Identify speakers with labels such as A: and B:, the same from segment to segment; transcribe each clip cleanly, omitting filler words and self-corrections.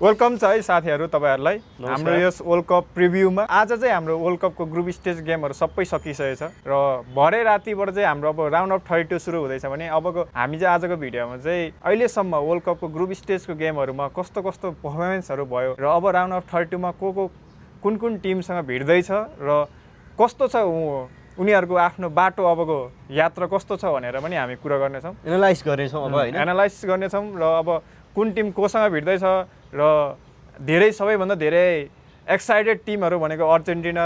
A: Welcome छ है साथीहरु तपाईहरुलाई हाम्रो यस वर्ल्ड कप प्रिभ्यूमा। आज चाहिँ हाम्रो वर्ल्ड कपको ग्रुप स्टेज गेमहरु सबै सकिसकेछ र भरे रातिबाट चाहिँ हाम्रो अब राउन्ड अफ 32 सुरु हुँदैछ भने अबको हामी चाहिँ आजको भिडियोमा चाहिँ अहिलेसम्म वर्ल्ड कपको ग्रुप स्टेजको गेमहरुमा कस्तो कस्तो परफर्मेन्सहरु भयो र अब राउन्ड अफ 32 मा कुन टिमसँग भिड्दै छ र कस्तो छ उनीहरुको आफ्नो बाटो अबको यात्रा कस्तो छ भनेर पनि हामी कुरा गर्ने छौं,
B: एनालाइज गर्ने छौं अब हैन,
A: एनालाइज गर्ने छौं र अब कुन टिम कोसँग भिड्दै छ र धेरै सबैभन्दा धेरै एक्साइटेड टिमहरु भनेको अर्जेन्टिना,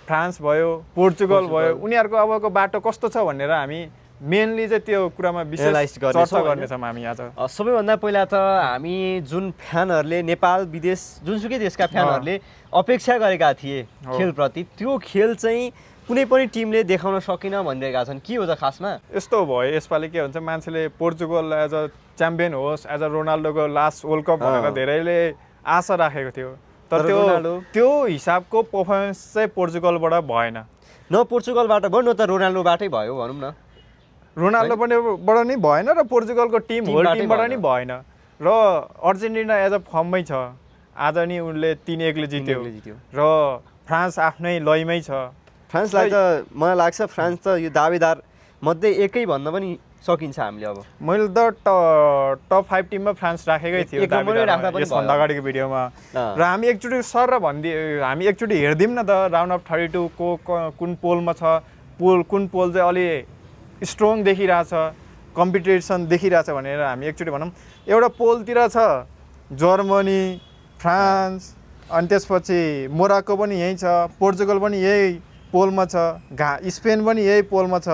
A: फ्रान्स भयो, पोर्चुगल भयो, उनीहरुको अबको बाटो कस्तो छ भनेर हामी मेनली चाहिँ त्यो कुरामा विशेष चर्चा गर्ने छौं हामी आज।
B: सबैभन्दा पहिला त हामी जुन फ्यानहरुले नेपाल विदेश जुनसुकै देशका फ्यानहरुले अपेक्षा गरेका थिए खेलप्रति, त्यो खेल चाहिँ कुनै पनि टिमले देखाउन सकिन भनिरहेका छन्। के हो त खासमा?
A: यस्तो भयो यसपालि के हुन्छ, मान्छेले पोर्चुगल एज अ च्याम्पियन होस्, एज अ रोनाल्डोको लास्ट वर्ल्ड कप भनेर धेरैले आशा राखेको थियो, तर त्यो हिसाबको परफर्मेन्स चाहिँ पोर्चुगलबाट भएन।
B: न पोर्चुगलबाट भयो न त रोनाल्डोबाटै भयो भनौं न।
A: रोनाल्डोबाट नि भएन र पोर्चुगलको टिम होल टिमबाट नि भएन र अर्जेन्टिना एज अ फर्ममै छ। आज नि उनले 3-1 ले जित्यो र फ्रान्स आफ्नै लयमै छ।
B: फ्रान्सलाई त मलाई लाग्छ फ्रान्स त यो दावेदार मध्ये एकै भन्न पनि सकिन्छ हामीले। अब
A: मैले त टप 5 टिममा फ्रान्स राखेकै थियो यसभन्दा अगाडिको भिडियोमा र हामी एकचोटि हामी एकचोटि हेर्दिम न त राउन्ड अफ 32 को कुन पोलमा छ, कुन पोल चाहिँ अलि स्ट्रङ देखिरहेछ, कम्पिटिसन देखिरहेछ भनेर हामी एकचोटि भनौँ। एउटा पोलतिर छ जर्मनी, फ्रान्स, अनि त्यसपछि मोराको पनि यही छ, पोर्चुगल पनि यही पोलमा छ, स्पेन पनि यही पोलमा छ,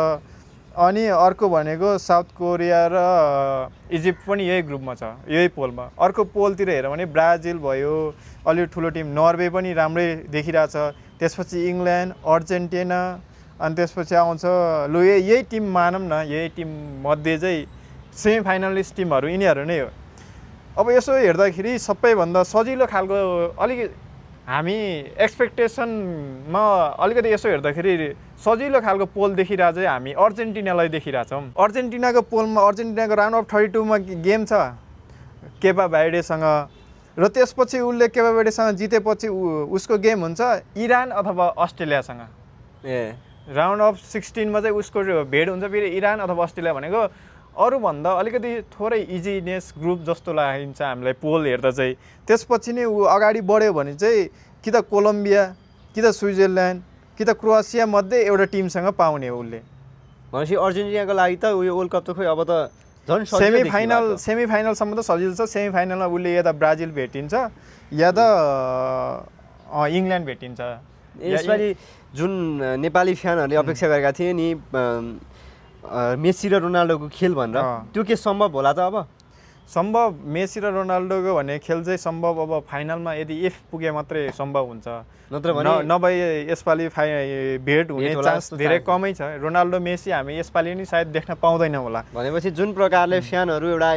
A: अनि अर्को भनेको साउथ कोरिया र इजिप्ट पनि यही ग्रुपमा छ, यही पोलमा। अर्को पोलतिर हेर्यो भने ब्राजिल भयो, अलि ठुलो टिम नर्वे पनि राम्रै देखिरहेछ, त्यसपछि इङ्ल्यान्ड, अर्जेन्टिना, अनि त्यसपछि आउँछ लु यही टिम मानौँ न, यही टिम मध्ये चाहिँ सेमी फाइनलिस्ट टिमहरू यिनीहरू नै हो। अब यसो हेर्दाखेरि सबैभन्दा सजिलो खालको अलिकति हामी एक्सपेक्टेसनमा अलिकति यसो हेर्दाखेरि सजिलो खालको पोल देखिरहेको चाहिँ हामी अर्जेन्टिनालाई देखिरहेछौँ। अर्जेन्टिनाको पोलमा अर्जेन्टिनाको राउन्ड अफ 32 मा गेम छ केपा भर्डेसँग र त्यसपछि उसले केपा भर्डेसँग जितेपछि उसको गेम हुन्छ इरान अथवा अस्ट्रेलियासँग। राउन्ड अफ 16 मा चाहिँ उसको भेट हुन्छ फेरि इरान अथवा अस्ट्रेलिया भनेको अरूभन्दा अलिकति थोरै इजिनेस ग्रुप जस्तो लागिन्छ हामीलाई पोल हेर्दा चाहिँ। त्यसपछि नै ऊ अगाडि बढ्यो भने चाहिँ कि त कोलम्बिया, कि त स्विजरल्यान्ड, कि त क्रोएसिया मध्ये एउटा टिमसँग पाउने हो उसले।
B: भनेपछि अर्जेन्टिनाको लागि त उयो वर्ल्ड कप त खोइ अब त झन्
A: सेमिफाइनलसम्म त सजिलो छ। सेमिफाइनलमा उसले या त ब्राजिल भेटिन्छ या त इङ्ल्यान्ड भेटिन्छ।
B: यसपालि जुन नेपाली फ्यानहरूले अपेक्षा गरेका थिए नि मेसी र रोनाल्डोको खेल भनेर, त्यो के सम्भव होला त? अब
A: सम्भव मेसी र रोनाल्डोको भन्ने खेल चाहिँ सम्भव अब फाइनलमा यदि इफ पुगे मात्रै सम्भव हुन्छ,
B: नत्र भने
A: नभए यसपालि भेट हुने चान्स धेरै कमै छ। रोनाल्डो मेसी हामी यसपालि नि सायद देख्न पाउँदैनौँ होला।
B: भनेपछि जुन प्रकारले फ्यानहरू एउटा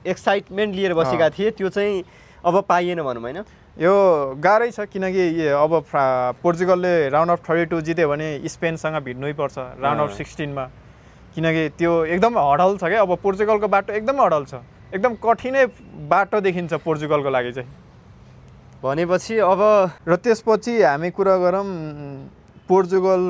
B: एक्साइटमेन्ट लिएर बसेका थिए त्यो चाहिँ अब पाइएन भनौँ हैन।
A: यो गाह्रै छ किनकि अब पोर्चुगलले राउन्ड अफ 32 जित्यो भने स्पेनसँग भिड्नै पर्छ राउन्ड अफ 16 मा, किनकि त्यो एकदम हडल छ क्या। अब पोर्चुगलको बाटो एकदम हडल छ, एकदम कठिनै बाटो देखिन्छ पोर्चुगलको लागि चाहिँ।
B: भनेपछि अब
A: र त्यसपछि हामी कुरा गरौँ पोर्चुगल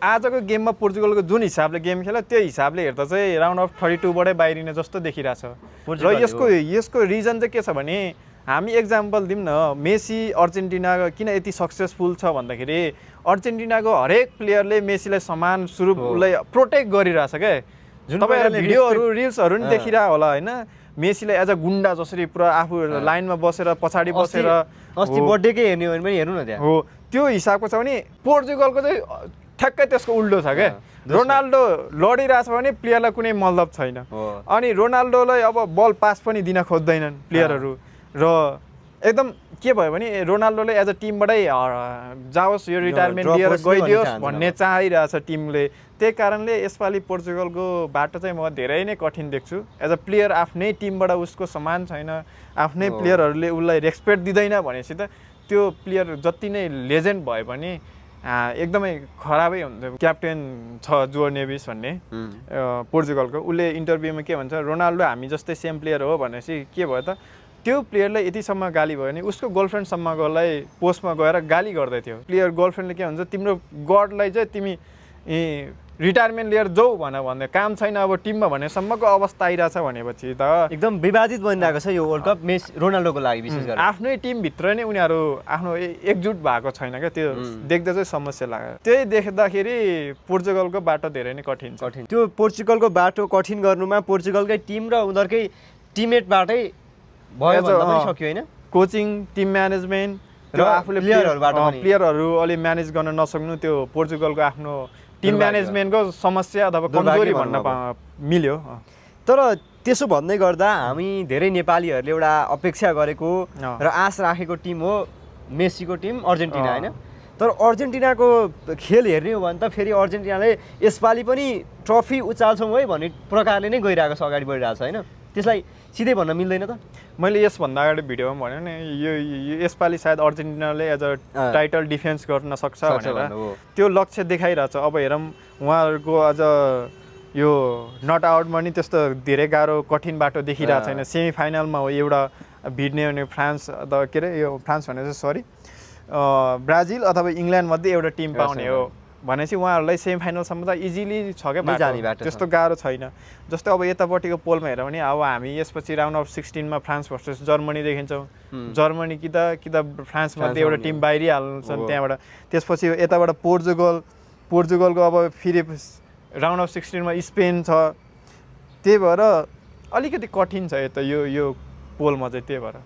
A: आजको गेममा पोर्चुगलको जुन हिसाबले गेम खेल्यो त्यो हिसाबले हेर्दा चाहिँ राउन्ड अफ 32 बाटै बाहिरिने जस्तो देखिरहेछ। र यसको रिजन चाहिँ के छ भने हामी एक्जाम्पल दिउँ न, मेसी अर्जेन्टिना किन यति सक्सेसफुल छ भन्दाखेरि अर्जेन्टिनाको हरेक प्लेयरले मेसीलाई समान स्वरूपलाई प्रोटेक्ट गरिरहेछ क्या। तपाईँहरूले भिडियोहरू रिल्सहरू नि देखिरह होला होइन, मेसीलाई एज अ गुन्डा जसरी पुरा आफू लाइनमा बसेर पछाडि बसेर
B: अस्ति बर्थडेकै हेर्ने हो भने हेर्नु न त्यहाँ
A: हो त्यो हिसाबको छ भने पोर्चुगलको चाहिँ ठ्याक्कै त्यसको उल्टो छ क्या। रोनाल्डो लडिरहेछ भने प्लेयरलाई कुनै मतलब छैन, अनि रोनाल्डोलाई अब बल पास पनि दिन खोज्दैनन् प्लेयरहरू र एकदम के भयो भने रोनाल्डोले एज अ टिमबाटै जाओस्, यो रिटायरमेन्ट लिएर गइदियोस् भन्ने चाहिरहेछ टिमले। त्यही कारणले यसपालि पोर्चुगलको बाटो चाहिँ म धेरै नै कठिन देख्छु। एज अ प्लेयर आफ्नै टिमबाट उसको समान छैन, आफ्नै प्लेयरहरूले उसलाई रेस्पेक्ट दिँदैन भनेपछि त त्यो प्लेयर जति नै लेजेन्ड भए पनि एकदमै खराबै हुन्छ। क्याप्टेन छ जो नेभिस भन्ने पोर्चुगलको, उसले इन्टरभ्यूमा के भन्छ, रोनाल्डो हामी जस्तै सेम प्लेयर हो भनेपछि के भयो त त्यो प्लेयरलाई यतिसम्म गाली भयो भने उसको गर्लफ्रेन्डसम्मकोलाई पोस्टमा गएर गाली गर्दै थियो। प्लेयर गर्लफ्रेन्डले के भन्छ, तिम्रो गडलाई चाहिँ तिमी रिटायरमेन्ट लिएर जाऊ भन्ने काम छैन अब टिममा भन्नेसम्मको अवस्था आइरहेछ भनेपछि त
B: एकदम विवादित बनिरहेको छ यो वर्ल्ड कप रोनाल्डोको लागि विशेष गरेर।
A: आफ्नै टिमभित्र नै उनीहरू आफ्नो एकजुट भएको छैन क्या, त्यो देख्दा चाहिँ समस्या लाग्यो। त्यही देख्दाखेरि पोर्चुगलको बाटो धेरै नै कठिन छ।
B: त्यो पोर्चुगलको बाटो कठिन गर्नुमा पोर्चुगलकै टिम र उनीहरूकै टिममेटबाटै भयो भन्दा पनि सक्यो होइन।
A: कोचिङ, टिम म्यानेजमेन्ट र आफूले प्लेयरहरू अलि म्यानेज गर्न नसक्नु, त्यो पोर्चुगलको आफ्नो टिम म्यानेजमेन्टको समस्या अथवा कमजोरी भन्न मिल्यो।
B: तर त्यसो भन्दै गर्दा हामी धेरै नेपालीहरूले एउटा अपेक्षा गरेको र आश राखेको टिम हो मेसीको टिम अर्जेन्टिना होइन। तर अर्जेन्टिनाको खेल हेर्ने हो भने त फेरि अर्जेन्टिनाले यसपालि पनि ट्रफी उचाल्छौँ है भन्ने प्रकारले नै गइरहेको छ, अगाडि बढिरहेको छ होइन। त्यसलाई सिधै भन्न मिल्दैन त।
A: मैले यसभन्दा अगाडि भिडियोमा भने नि यो यसपालि सायद अर्जेन्टिनाले एज अ टाइटल डिफेन्स गर्न सक्छ भनेर त्यो लक्ष्य देखाइरहेछ। अब हेरौँ उहाँहरूको अझ यो नट आउटमा नि त्यस्तो धेरै गाह्रो कठिन बाटो देखिरहेको छैन। सेमी फाइनलमा हो एउटा भिड्ने भने फ्रान्स के अरे यो फ्रान्स भने चाहिँ सरी ब्राजिल अथवा इङ्ल्यान्ड मध्ये एउटा टिम पाउने हो भनेपछि उहाँहरूलाई सेमी फाइनलसम्म त इजिली छ क्या बाटो, त्यस्तो गाह्रो छैन। जस्तै अब यतापट्टिको पोलमा हेऱ्यो भने अब हामी यसपछि राउन्ड अफ 16मा फ्रान्स भर्सेस जर्मनी देखिन्छौँ। जर्मनी कि त फ्रान्स मध्ये एउटा टिम बाहिरिहाल्छन् त्यहाँबाट। त्यसपछि यताबाट पोर्चुगलको अब फेरि राउन्ड अफ 16मा स्पेन छ। त्यही भएर अलिकति कठिन छ यता यो पोलमा चाहिँ, त्यही भएर